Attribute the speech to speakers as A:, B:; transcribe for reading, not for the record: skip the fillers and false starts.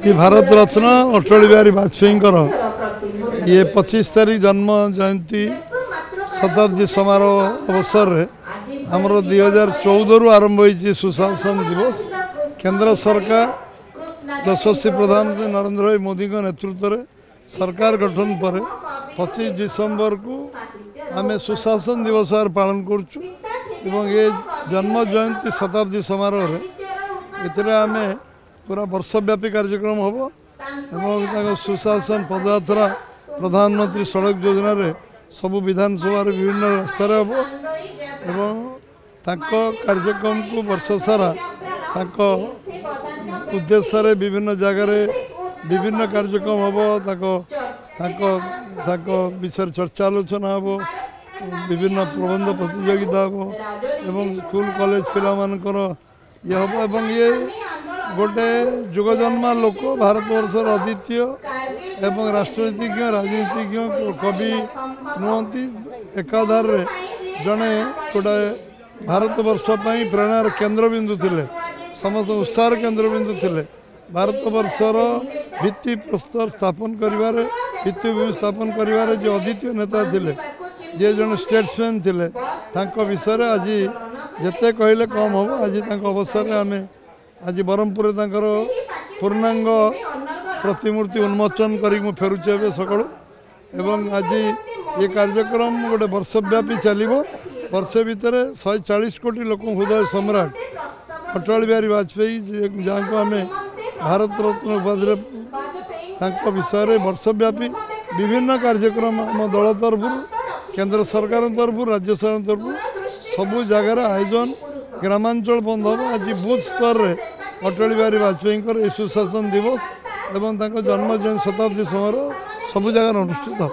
A: जी भारत रत्न अटल बिहारी वाजपेयी ये 25 तारीख जन्म जयंती शताब्दी समारोह अवसर में आमर 2014 रु आरंभ हो सुशासन दिवस। केंद्र सरकार यशस्वी प्रधानमंत्री नरेंद्र भाई मोदी नेतृत्व में सरकार गठन पर 25 डिसेम्बर को आम सुशासन दिवस पालन करुचु। ये जन्म जयंती शताब्दी समारोह आम पूरा वर्षव्यापी कार्यक्रम हम एवं सुशासन पदयात्रा प्रधानमंत्री सड़क योजना रे सबु विधानसभा विभिन्न रास्तार हम एवं कार्यक्रम को वर्ष सारा उद्देश्य विभिन्न जगार विभिन्न कार्यक्रम हम विषय चर्चा आलोचना हम विभिन्न प्रबंध प्रतियोगिता हम एवं स्कूल कॉलेज पिला मानकर ये हम एवं ये गोटे जुगजन्मा लोक भारतवर्षर अद्वितीय एवं राष्ट्रनीतिज्ञ राजनीतिज्ञ कवि नुहति एकाधार जड़े गोटे भारतवर्ष प्रेरणार केन्द्रबिंदु थे समस्त उत्साह केन्द्रबिंदु थे भारतवर्षर भित्ति प्रस्तर स्थापन कर भित्तिभूमि स्थापन कर अद्वितीय नेता थे जी जड़े स्टेट्समैन थे विषय आज जिते कहले कम हम आज अवसर आम आज ब्रह्मपुर पूर्णांग प्रतिमूर्ति उन्मोचन कर फेरुचे सकाळू एवं आज ये कार्यक्रम गोटे वर्षव्यापी चलो वर्षे भितर 140 कोटी लोक हृदय सम्राट अटल बिहारी वाजपेयी जहाँ को आम भारत रत्न उपाधि विषय वर्षव्यापी विभिन्न कार्यक्रम आम दल तरफ केंद्र सरकार तरफ राज्य सरकार तरफ सबू जगार आयोजन ग्रामांचल बंद हम आज बूथ स्तर में अटल बिहारी वाजपेयी सुशासन दिवस एवं जन्म जयंती शताब्दी समारोह सबू जगह अनुष्ठित हो।